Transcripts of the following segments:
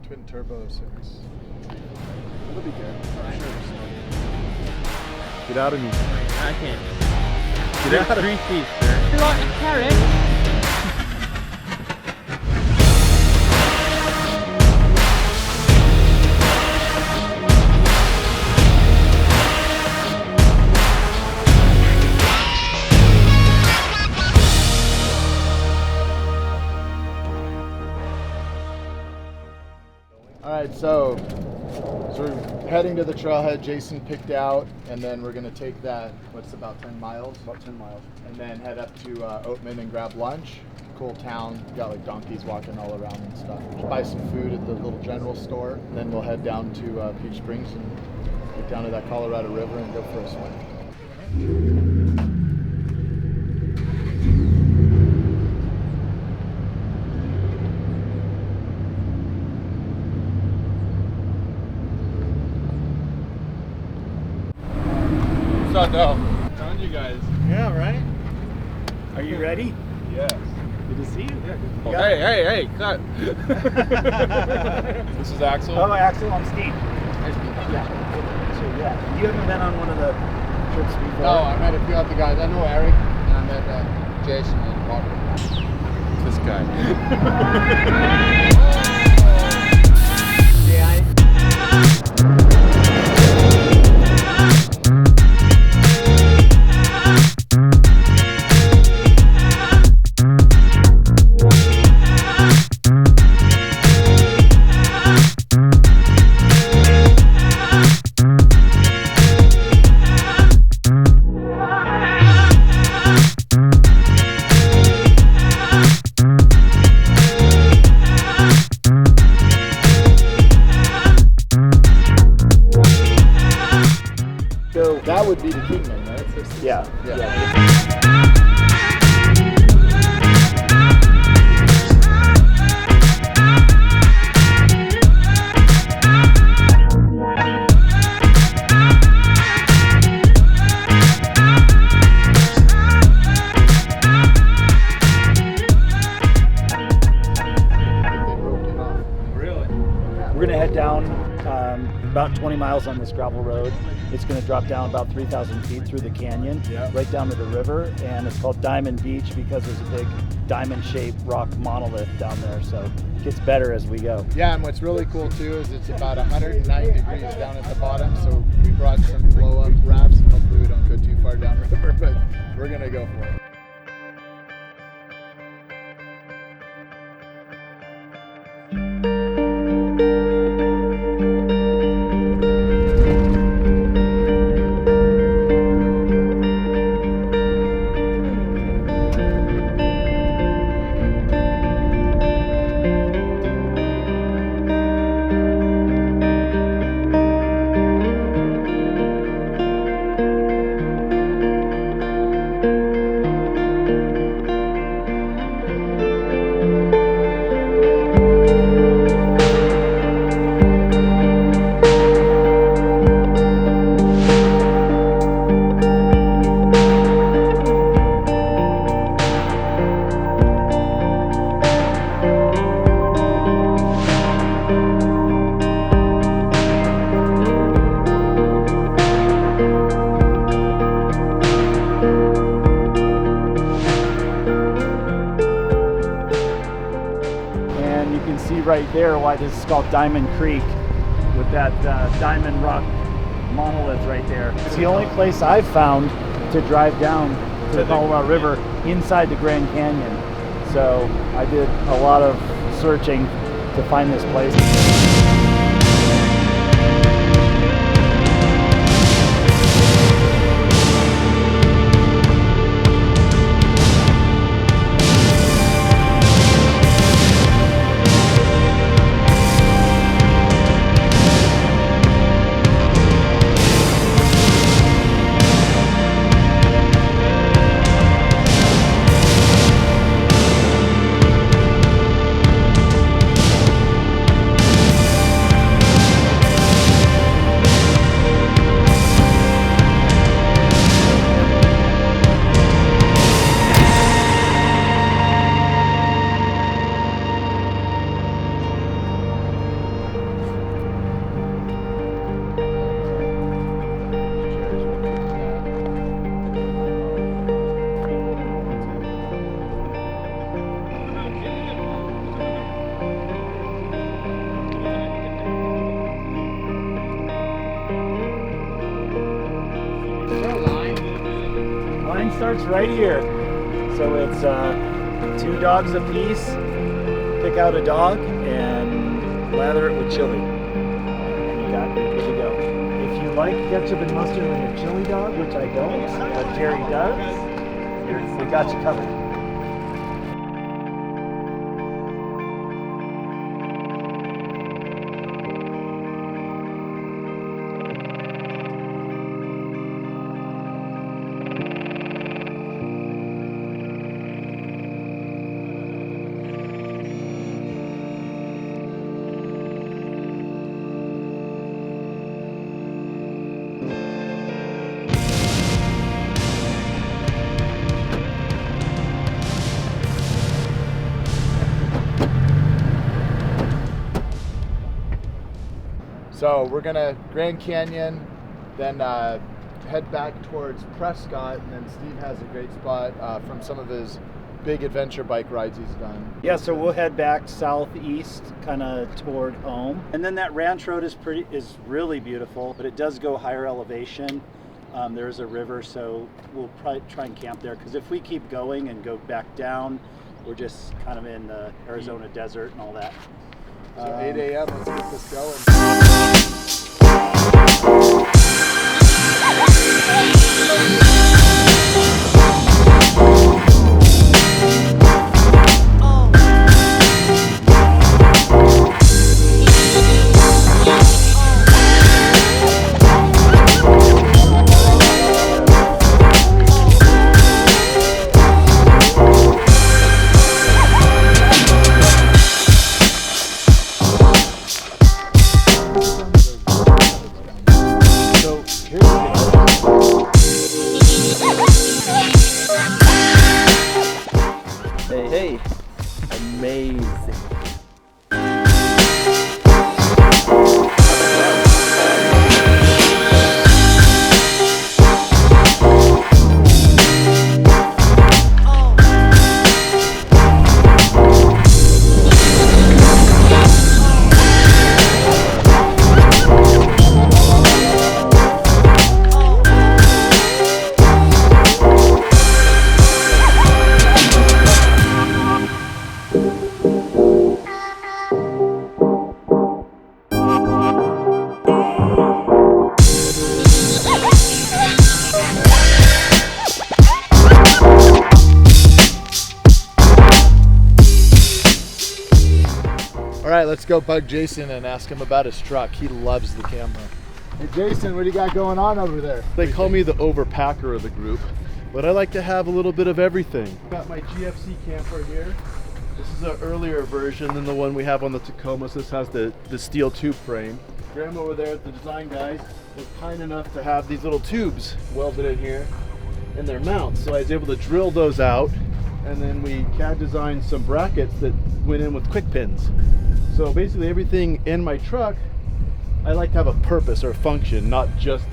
twin turbo 6. It'll be good. I'm sure. Get out of me. I can't. Get out of me. 3 feet, sir. You like a carrot? Alright, so we're heading to the trailhead Jason picked out, and then we're going to take that, what's about 10 miles? About 10 miles. And then head up to Oatman and grab lunch. Cool town, got like donkeys walking all around and stuff. Buy some food at the little general store, and then we'll head down to Peach Springs and get down to that Colorado River and go for a swim. Found you guys. Yeah, right? Are you ready? Yes. Good to see you. Oh, hey, cut. This is Axel. Oh, Axel, I'm Steve. Nice to meet you. Yeah. So, yeah. You haven't been on one of the trips before? No, I met a few other guys. I know Eric, and I met Jason and Robert. This guy. So that would be the Kingman, right? Yeah. We're going to head down about 20 miles on this gravel road. It's going to drop down about 3,000 feet through the canyon, right down to the river, and it's called Diamond Beach because there's a big diamond-shaped rock monolith down there, so it gets better as we go. Yeah, and what's really cool too is it's about 109 degrees down at the bottom, so we brought some blow-up rafts, and hopefully we don't go too far down river, but we're going to go for it. Right there why this is called Diamond Creek, with that diamond rock monolith right there. It's the only place I've found to drive down to the Colorado River inside the Grand Canyon. So I did a lot of searching to find this place. starts right here. So it's 2 dogs a piece. Pick out a dog and lather it with chili. And you got it, good to go. If you like ketchup and mustard on your chili dog, which I don't, but Jerry does, we got you covered. So we're gonna Grand Canyon, then head back towards Prescott, and then Steve has a great spot from some of his big adventure bike rides he's done. Yeah, so we'll head back southeast, kind of toward home, and then that ranch road is really beautiful, but it does go higher elevation. There's a river, so we'll probably try and camp there, because if we keep going and go back down, we're just kind of in the Arizona desert and all that. So 8 a.m. Let's get this going. Hey, amazing. All right, let's go bug Jason and ask him about his truck. He loves the camera. Hey Jason, what do you got going on over there? They call me the overpacker of the group, but I like to have a little bit of everything. Got my GFC Camper here. This is an earlier version than the one we have on the Tacomas. This has the steel tube frame. Graham over there, the design guys, was kind enough to have these little tubes welded in here in their mounts. So I was able to drill those out, and then we CAD designed some brackets that went in with quick pins. So basically everything in my truck, I like to have a purpose or a function, not just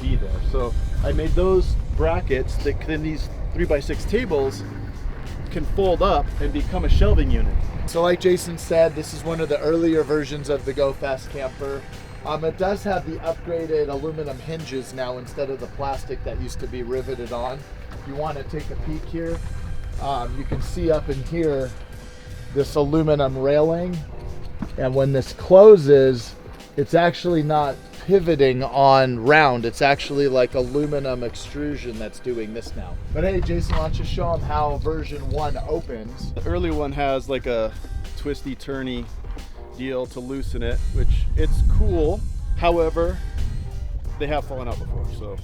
be there. So I made those brackets that then these 3x6 tables can fold up and become a shelving unit. So like Jason said, this is one of the earlier versions of the Go Fast Camper. It does have the upgraded aluminum hinges now instead of the plastic that used to be riveted on. If you want to take a peek here, you can see up in here this aluminum railing, and when this closes, it's actually not pivoting on round. It's actually like aluminum extrusion that's doing this now. But hey, Jason, why don't you show them how version 1 opens? The early one has like a twisty turny deal to loosen it, which it's cool. However, they have fallen out before, so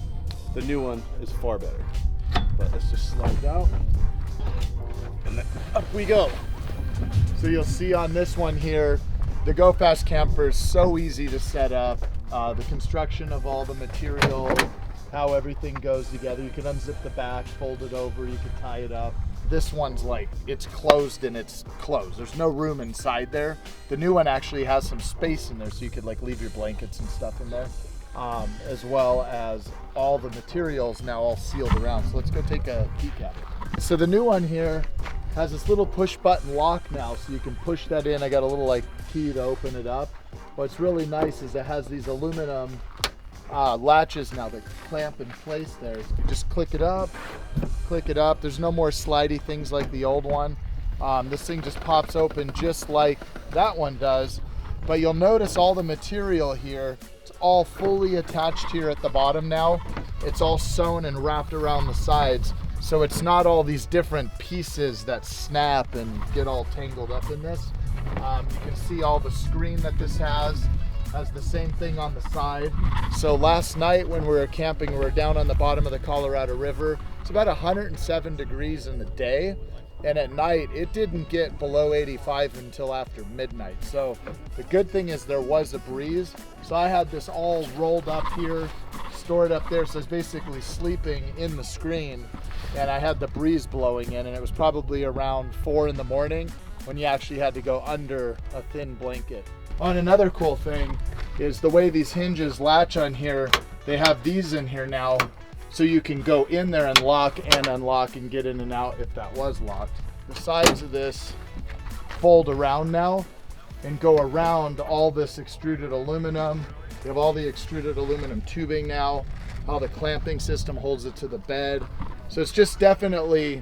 the new one is far better. But let's just slide out, and then up we go. So you'll see on this one here, the Go Fast Camper is so easy to set up. The construction of all the material, how everything goes together. You can unzip the back, fold it over, you can tie it up. This one's like, it's closed and it's closed. There's no room inside there. The new one actually has some space in there, so you could like leave your blankets and stuff in there. As well as all the materials now all sealed around. So let's go take a peek at it. So the new one here has this little push button lock now, so you can push that in. I got a little like key to open it up. What's really nice is it has these aluminum latches now that clamp in place there. So you just click it up, click it up. There's no more slidey things like the old one. This thing just pops open just like that one does. But you'll notice all the material here, it's all fully attached here at the bottom now. It's all sewn and wrapped around the sides. So it's not all these different pieces that snap and get all tangled up in this. You can see all the screen that this has the same thing on the side. So last night when we were camping, we were down on the bottom of the Colorado River. It's about 107 degrees in the day. And at night, it didn't get below 85 until after midnight. So the good thing is there was a breeze. So I had this all rolled up here, stored up there. So I was basically sleeping in the screen, and I had the breeze blowing in, and it was probably around 4 in the morning when you actually had to go under a thin blanket. Oh, and another cool thing is the way these hinges latch on here, they have these in here now, so you can go in there and lock and unlock and get in and out if that was locked. The sides of this fold around now and go around all this extruded aluminum. You have all the extruded aluminum tubing now, how the clamping system holds it to the bed. So it's just definitely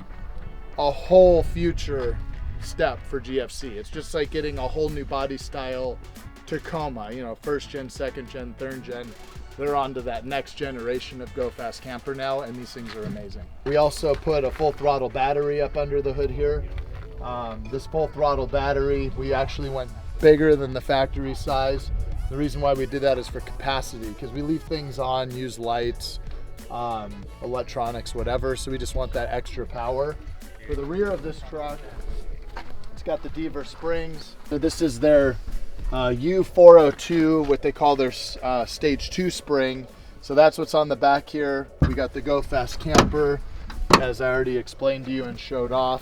a whole future step for GFC. It's just like getting a whole new body style Tacoma, you know, first gen, second gen, third gen. They're on to that next generation of Go Fast Camper now, and these things are amazing. We also put a full throttle battery up under the hood here. This full throttle battery, we actually went bigger than the factory size. The reason why we did that is for capacity, because we leave things on, use lights, electronics, whatever, so we just want that extra power. For the rear of this truck, it's got the Deaver springs. So this is their U402, what they call their stage 2 spring. So that's what's on the back here. We got the Go Fast Camper, as I already explained to you and showed off.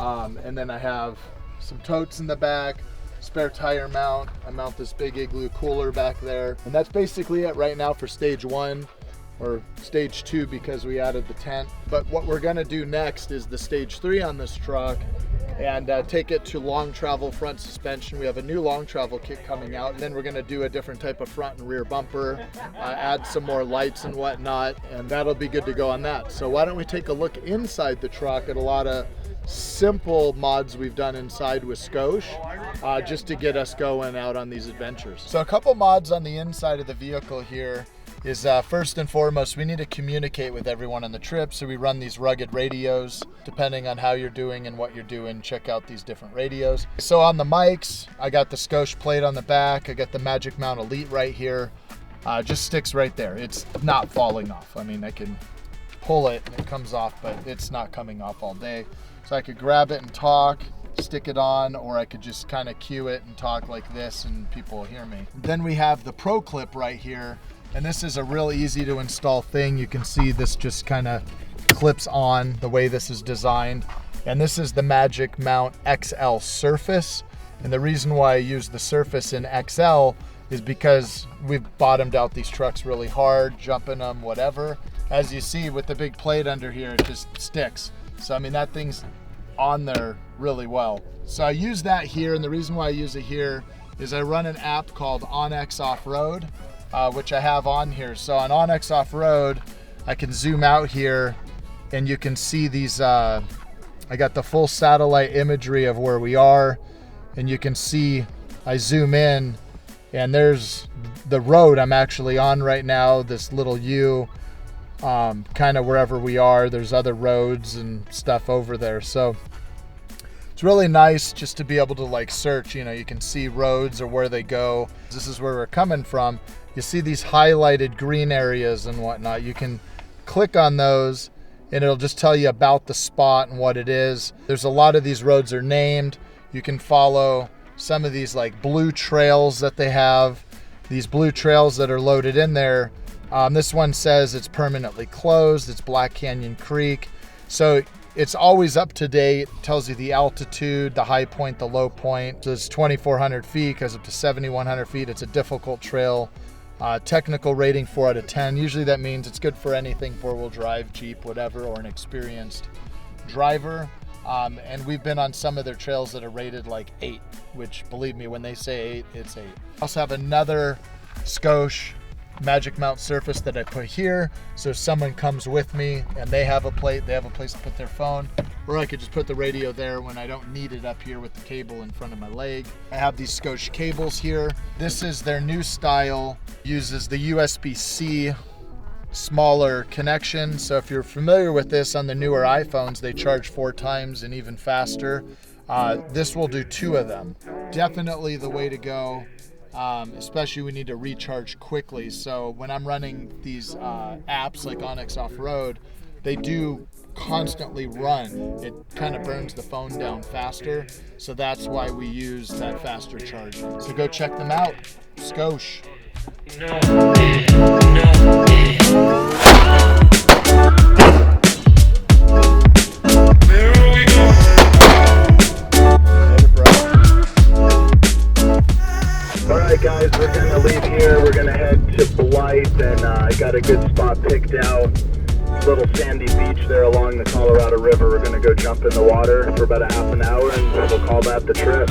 And then I have some totes in the back, spare tire mount. I mount this big Igloo cooler back there. And that's basically it right now for stage 1, or stage 2 because we added the tent. But what we're gonna do next is the stage 3 on this truck, and take it to long travel front suspension. We have a new long travel kit coming out, and then we're going to do a different type of front and rear bumper, add some more lights and whatnot, and that'll be good to go on that. So why don't we take a look inside the truck at a lot of simple mods we've done inside with Scosh, just to get us going out on these adventures. So a couple mods on the inside of the vehicle here is first and foremost, we need to communicate with everyone on the trip, so we run these rugged radios. Depending on how you're doing and what you're doing, check out these different radios. So on the mics, I got the Scosh plate on the back, I got the Magic Mount Elite right here. Just sticks right there. It's not falling off. I mean, I can pull it and it comes off, but it's not coming off all day. So I could grab it and talk, stick it on, or I could just kind of cue it and talk like this and people will hear me. Then we have the Pro Clip right here. And this is a real easy to install thing. You can see this just kind of clips on the way this is designed. And this is the Magic Mount XL Surface. And the reason why I use the Surface in XL is because we've bottomed out these trucks really hard, jumping them, whatever. As you see with the big plate under here, it just sticks. So I mean, that thing's on there really well. So I use that here, and the reason why I use it here is I run an app called OnX Off-Road, which I have on here. So on OnX Off-Road, I can zoom out here and you can see these, I got the full satellite imagery of where we are, and you can see, I zoom in and there's the road I'm actually on right now, this little U, kind of wherever we are. There's other roads and stuff over there. So it's really nice just to be able to like search, you know, you can see roads or where they go. This is where we're coming from. You see these highlighted green areas and whatnot. You can click on those and it'll just tell you about the spot and what it is. There's a lot of these roads are named. You can follow some of these like blue trails that they have. These blue trails that are loaded in there. This one says it's permanently closed. It's Black Canyon Creek. So it's always up to date. It tells you the altitude, the high point, the low point. So it's 2,400 feet, goes up to 7,100 feet. It's a difficult trail. Technical rating 4 out of 10. Usually that means it's good for anything, 4-wheel drive, Jeep, whatever, or an experienced driver. And we've been on some of their trails that are rated like 8, which believe me, when they say 8, it's 8. I also have another Scosh Magic Mount surface that I put here, so if someone comes with me and they have a place to put their phone, or I could just put the radio there when I don't need it up here with the cable in front of my leg. I have these Scotch cables here. This is their new style, uses the USB-C smaller connection. So if you're familiar with this, on the newer iPhones, they charge 4 times and even faster. This will do 2 of them. Definitely the way to go. Especially we need to recharge quickly. So when I'm running these apps like Onyx Off-Road, they do constantly run. It kind of burns the phone down faster. So that's why we use that faster charge. So go check them out. Skosh. Alright guys, we're going to leave here. We're going to head to Blythe, and I got a good spot picked out. Little sandy beach there along the Colorado River. We're going to go jump in the water for about a half an hour, and we'll call that the trip.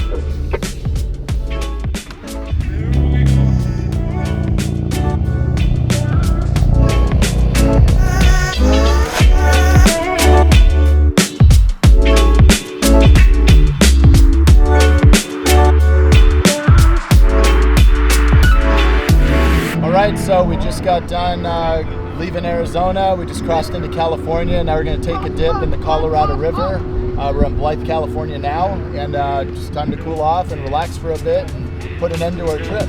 So we just got done leaving Arizona. We just crossed into California. Now we're going to take a dip in the Colorado River. We're in Blythe, California now, and just time to cool off and relax for a bit and put an end to our trip.